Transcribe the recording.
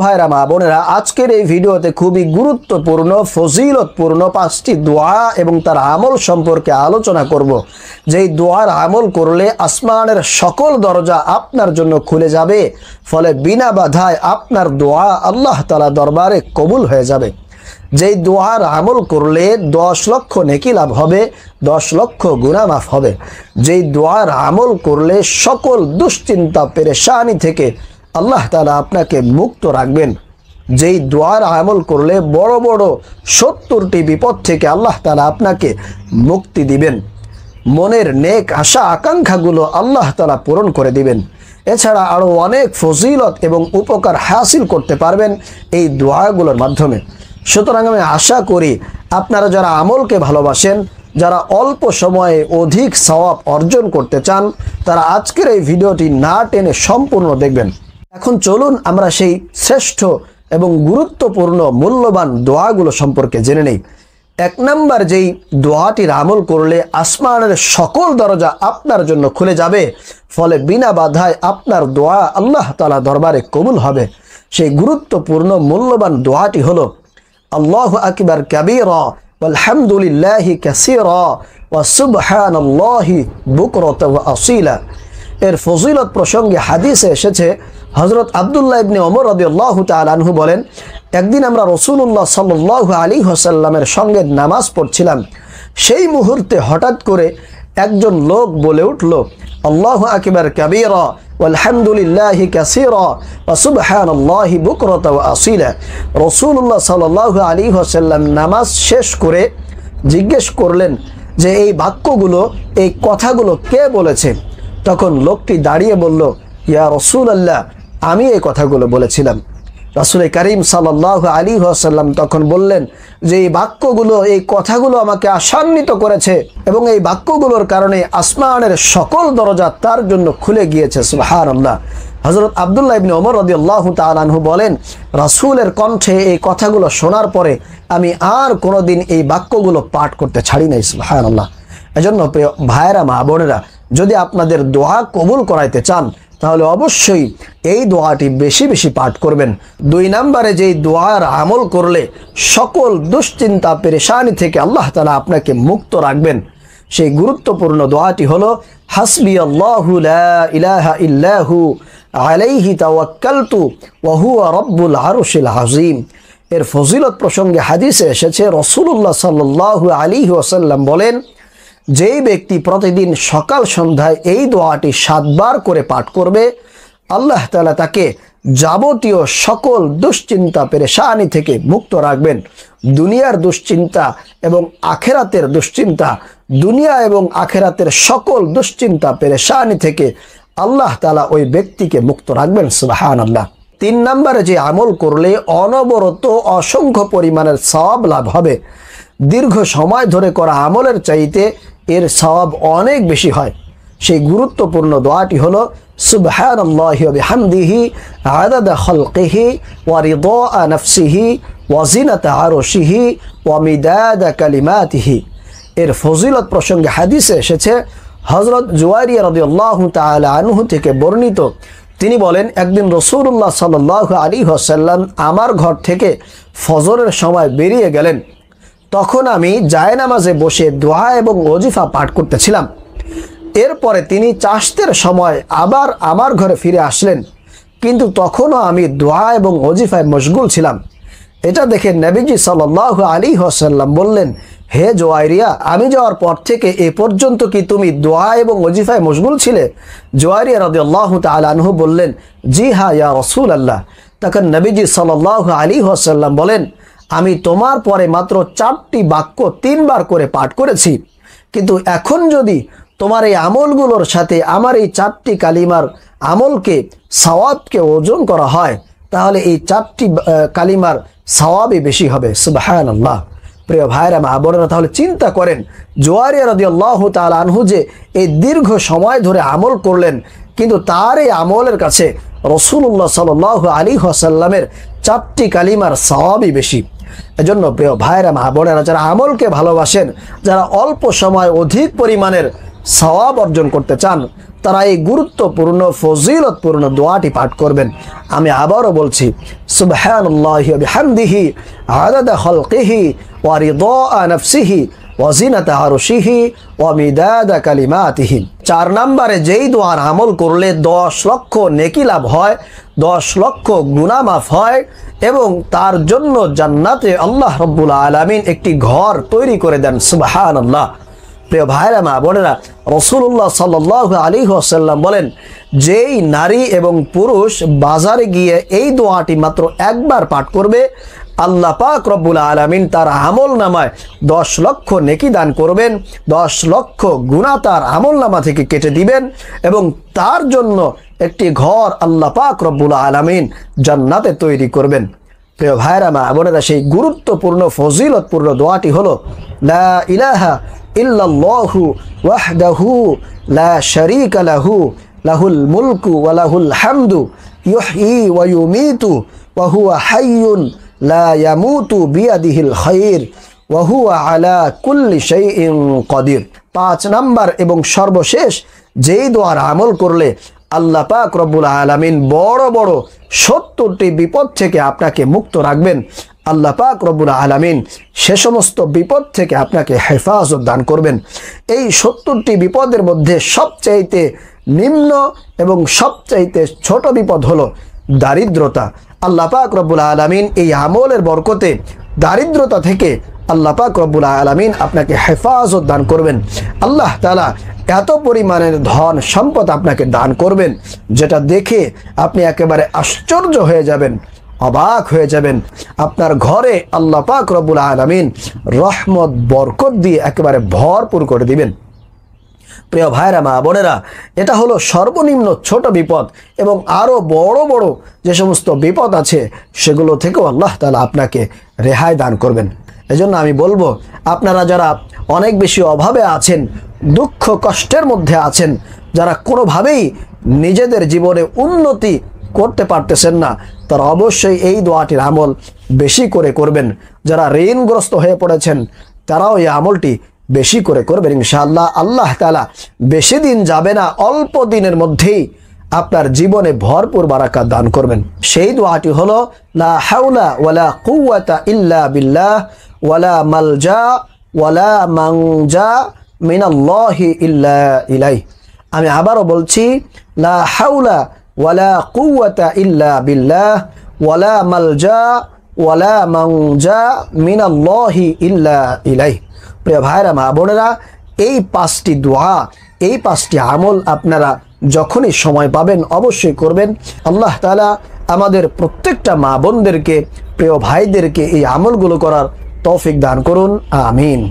ভাইরা মা বোনেরা, আজকের এই ভিডিওতে খুবই গুরুত্বপূর্ণ ফজিলতপূর্ণ 5টি দোয়া এবং তার আমল সম্পর্কে আলোচনা করব। যেই দোয়ার আমল করলে আসমানের সকল দরজা আপনার জন্য খুলে যাবে, ফলে বিনা বাধায় আপনার দোয়া আল্লাহ তাআলা দরবারে কবুল হয়ে যাবে। যেই দোয়ার আমল করলে 10 লক্ষ নেকি লাভ হবে, 10 লক্ষ গুনাহ মাফ হবে। যেই দোয়ার আমল করলে সকল দুশ্চিন্তা পেরেশানি থেকে আল্লাহ তাআলা আপনাকে মুক্ত রাখবেন। যেই দোয়ার আমল করলে বড় বড় 70টি বিপদ থেকে আল্লাহ তাআলা আপনাকে মুক্তি দিবেন। মনের নেক আশা আকাঙ্ক্ষাগুলো আল্লাহ তাআলা পূরণ করে দিবেন। এছাড়া আরও অনেক ফজিলত এবং উপকার হাসিল করতে পারবেন এই দোয়াগুলোর মাধ্যমে। সুতরাং আমি আশা করি আপনারা যারা আমলকে ভালোবাসেন, যারা অল্প সময়ে অধিক সওয়াব অর্জন করতে চান, তারা আজকের এই ভিডিওটি না টেনে সম্পূর্ণ দেখবেন। এখন চলুন আমরা সেই শ্রেষ্ঠ এবং গুরুত্বপূর্ণ মূল্যবান দোয়াগুলো সম্পর্কে জেনে নেই। 1 নম্বর, যেই দোয়াটির আমল করলে আসমানের সকল দরজা আপনার জন্য খুলে যাবে, ফলে বিনা বাধায় আপনার দোয়া আল্লাহ তাআলা দরবারে কবুল হবে। সেই গুরুত্বপূর্ণ মূল্যবান দোয়াটি হলো আল্লাহু আকবার কাবীরা ওয়ালহামদুলিল্লাহি কাসীরা ওয়া সুবহানাল্লাহি বুকরাতাও ওয়া আসীলা। এর ফজিলত প্রসঙ্গে হাদিসে এসেছে, হযরত আব্দুল্লাহ ইবনে ওমর রাদিয়াল্লাহু তাআলা আনহু বলেন, একদিন আমরা রাসূলুল্লাহ সাল্লাল্লাহু আলাইহি ওয়াসাল্লামের সঙ্গে নামাজ পড়ছিলাম। সেই মুহূর্তে হঠাৎ করে একজন লোক বলে উঠল, আল্লাহু আকবার কাবীরা ওয়ালহামদুলিল্লাহি কাসীরা ওয়া সুবহানাল্লাহি বুকরাতাও ওয়া আসীলা। রাসূলুল্লাহ সাল্লাল্লাহু আলাইহি ওয়াসাল্লাম নামাজ শেষ করে জিজ্ঞেস করলেন যে এই বাক্যগুলো, এই কথাগুলো কে বলেছে? তখন লোকটি দাঁড়িয়ে বলল, ইয়া রাসূলুল্লাহ, আমি এই কথাগুলো বলেছিলাম। রাসূল করিম সাল্লাল্লাহু আলাইহি ওয়াসাল্লাম তখন বললেন যে এই বাক্যগুলো, এই কথাগুলো আমাকে আশান্বিত করেছে এবং এই বাক্যগুলোর কারণে আসমানের সকল দরজা তার জন্য খুলে গিয়েছে। সুবহানাল্লাহ। হযরত আব্দুল্লাহ ইবনে ওমর রাদিয়াল্লাহু তাআলা আনহু বলেন, রাসূলের কণ্ঠে এই কথাগুলো শোনার পরে আমি আর কোনোদিন এই বাক্যগুলো পাঠ করতে ছাড়ি নাই। সুবহানাল্লাহ। এজন্য প্রিয় ভাইরা মা বোনেরা, যদি আপনাদের দোয়া কবুল করাইতে চান, তাহলে অবশ্যই এই দোয়াটি বেশি বেশি পাঠ করবেন। 2 নম্বরে, যেই দোয়ার আমল করলে সকল দুশ্চিন্তা পেরেশানি থেকে আল্লাহ তাআলা আপনাকে মুক্ত রাখবেন, সেই গুরুত্বপূর্ণ দোয়াটি হলো হাসবি আল্লাহু লা ইলাহা ইল্লাহু আলাইহি তাওয়াক্কালতু ওয়া হুয়া রাব্বুল আরশিল আযীম। এর ফজিলত প্রসঙ্গে হাদিসে এসেছে, রাসূলুল্লাহ সাল্লাল্লাহু আলাইহি ওয়াসাল্লাম বলেন, যেই ব্যক্তি প্রতিদিন সকাল সন্ধ্যায় এই দোয়াটি 7 বার করে পাঠ করবে, আল্লাহ তাআলা তাকে যাবতীয় সকল দুশ্চিন্তা পেরেশানি থেকে মুক্ত রাখবেন। দুনিয়ার দুশ্চিন্তা এবং আখেরাতের দুশ্চিন্তা, দুনিয়া এবং আখেরাতের সকল দুশ্চিন্তা পেরেশানি থেকে আল্লাহ তাআলা ওই ব্যক্তিকে মুক্ত রাখবেন। সুবহানাল্লাহ। 3 নম্বরে, যে আমল করলে অনবরত অসংখ্য পরিমাণের সওয়াব লাভ হবে। দীর্ঘ সময় ধরে করা আমলের চাইতে এর সওয়াব অনেক বেশি হয়। সেই গুরুত্বপূর্ণ দোয়াটি হলো সুবহানাল্লাহি ওয়া বিহামদিহি আদাদা খালকিহি ওয়া রিদা নাফসিহি ওয়া জিনাতা আরশিহি ওয়া মিদাদা কালিমাতিহি। এর ফজিলত প্রসঙ্গে হাদিসে এসেছে, হযরত জুওয়ারিয়া রাদিয়াল্লাহু তাআলা আনহু থেকে বর্ণিত, তিনি বলেন, একদিন রাসূলুল্লাহ সাল্লাল্লাহু আলাইহি ওয়াসাল্লাম আমার ঘর থেকে ফজরের সময় বেরিয়ে গেলেন। তখন আমি জায়নামাজে বসে দোয়া এবং ওজিফা পাঠ করতেছিলাম। এরপরে তিনি চাশতের সময় আবার আমার ঘরে ফিরে আসলেন, কিন্তু তখনও আমি দোয়া এবং ওজিফায় মশগুল ছিলাম। এটা দেখে নবীজি সাল্লাল্লাহু আলাইহি ওয়াসাল্লাম বললেন, হে জুয়াইরিয়া, আমি যাওয়ার পর থেকে এ পর্যন্ত কি তুমি দোয়া এবং ওজিফায় মশগুল ছিলে? জুয়াইরিয়া রাদিয়াল্লাহু তাআলা আনহু বললেন, জি হ্যাঁ ইয়া রাসূলুল্লাহ। তখন নবীজি সাল্লাল্লাহু আলাইহি ওয়াসাল্লাম বলেন, আমি তোমার পরে মাত্র 4টি বাক্য 3 বার করে পাঠ করেছি, কিন্তু এখন যদি তোমার এই আমলগুলোর সাথে আমার এই 4টি কালিমার আমলকে, সওয়াবকে ওজন করা হয়, তাহলে এই 4টি কালিমার সওয়াবই বেশি হবে। সুবহানাল্লাহ। প্রিয় ভাইরা মা বোনেরা, তাহলে চিন্তা করেন, জুওয়ারিয়া রাদিয়াল্লাহু তাআলা আনহু যে এই দীর্ঘ সময় ধরে আমল করলেন, কিন্তু তার এই আমলের কাছে রাসূলুল্লাহ সাল্লাল্লাহু আলাইহি ওয়াসাল্লামের 4টি কালিমার সওয়াবই বেশি। এজন্য প্রিয় ভাইরা মা বোনেরা, যারা আমলকে ভালোবাসেন, যারা অল্প সময় অধিক পরিমাণের সওয়াব অর্জন করতে চান, তারা এই গুরুত্বপূর্ণ ফজিলতপূর্ণ দোয়াটি পাঠ করবেন। আমি আবারও বলছি, সুবহানাল্লাহি ওয়া বিহামদিহি আদাদা খালকিহি ওয়া রিদা নাফসিহি ওয়া জিনাতা আরশিহি ওয়া মিদাদা কালিমাতিহি। 4 নম্বরে যেই দোয়ার আমল করলে 10 লক্ষ নেকি লাভ হয়, 10 লক্ষ গুনাহ মাফ হয় এবং তার জন্য জান্নাতে আল্লাহ রাব্বুল আলামিন একটি ঘর তৈরি করে দেন। সুবহানাল্লাহ। প্রিয় ভাইরা মা বোনেরা, রাসূলুল্লাহ সাল্লাল্লাহু আলাইহি ওয়াসাল্লাম বলেন, যেই নারী এবং পুরুষ বাজারে গিয়ে এই দোয়াটি মাত্র একবার পাঠ করবে, আল্লাহ পাক রব্বুল আলামিন তার আমল নামায় 10 লক্ষ নেকি দান করবেন, 10 লক্ষ গুনাহ তার আমল নামা থেকে কেটে দিবেন এবং তার জন্য একটি ঘর আল্লাহ পাক রব্বুল আলামিন জান্নাতে তৈরি করবেন। প্রিয় ভাইরা মা বোনেরা, সেই গুরুত্বপূর্ণ ফজিলতপূর্ণ দোয়াটি হলো লা ইলাহা ইল্লাল্লাহু ওয়াহদাহু লা শারীকা লাহু লাহুল মুলকু ওয়া লাহুল হামদু ইউহয়ি ওয়া ইউমীতু ওয়া হুয়া হাইয়ুন লা ইয়ামুতু বিয়াদিহিল খায়র ওয়া হুয়া আলা কুল্লি শাইইন কাদির। 5 নাম্বার এবং সর্বশেষ যেই দোয়ার আমল করলে আল্লাহ পাক রব্বুল আলামিন বড় বড় 70টি বিপদ থেকে আপনাকে মুক্ত রাখবেন। আল্লাহ পাক রব্বুল আলামিন সে সমস্ত বিপদ থেকে আপনাকে হেফাজত দান করবেন। এই 70টি বিপদের মধ্যে সবচাইতে নিম্ন এবং সবচাইতে ছোট বিপদ হলো দারিদ্রতা। আল্লাহ পাক রব্বুল আলামিন এই আমলের বরকতে দারিদ্রতা থেকে আল্লাহ পাক রব্বুল আলামিন আপনাকে হেফাজত দান করবেন। আল্লাহ তাআলা এত পরিমাণের ধন সম্পদ আপনাকে দান করবেন, যেটা দেখে আপনি একেবারে আশ্চর্য হয়ে যাবেন, অবাক হয়ে যাবেন। আপনার ঘরে আল্লাহ পাক রব্বুল আলামিন রহমত বরকত দিয়ে একেবারে ভরপুর করে দিবেন। প্রিয় ভাইরা মা বোনেরা, এটা হলো সর্বনিম্ন ছোট বিপদ এবং আরও বড় বড় যে সমস্ত বিপদ আছে সেগুলো থেকেও আল্লাহ তাআলা আপনাকে রেহাই দান করবেন। এজন্য আমি বলবো, আপনারা যারা অনেক বেশি অভাবে আছেন, দুঃখ কষ্টের মধ্যে আছেন, যারা কোনোভাবেই নিজেদের জীবনে উন্নতি করতে পারতেছেন না, তারা অবশ্যই এই দোয়াটির আমল বেশি করে করবেন। যারা ঋণগ্রস্ত হয়ে পড়েছেন তারাও এই আমলটি বেশি করে করবেন ইনশাআল্লাহ। আল্লাহ তাআলা বেশি দিন যাবে না, অল্প দিনের মধ্যেই আপনার জীবনে ভরপুর বারাকাত দান করবেন। সেই দোয়াটি হলো লা হাওলা ওয়ালা কুওয়াতা ইল্লা বিল্লাহ ওয়ালা মালজা ওয়ালা মানজা মিনাল্লাহি ইল্লা ইলাইহি। আমি আবারও বলছি, লা হাওলা ওয়ালা কুওয়াতা ইল্লা বিল্লাহ ওয়ালা মালজা ওয়ালা মানজা মিনাল্লাহি ইল্লা ইলাইহি। প্রিয় ভাইরা মা বোনেরা, এই 5টি দোয়া, এই 5টি আমল আপনারা যখনই সময় পাবেন অবশ্যই করবেন। আল্লাহ তাআলা আমাদের প্রত্যেকটা মা বোনদেরকে, প্রিয় ভাইদেরকে এই আমলগুলো করার তৌফিক দান করুন। আমিন।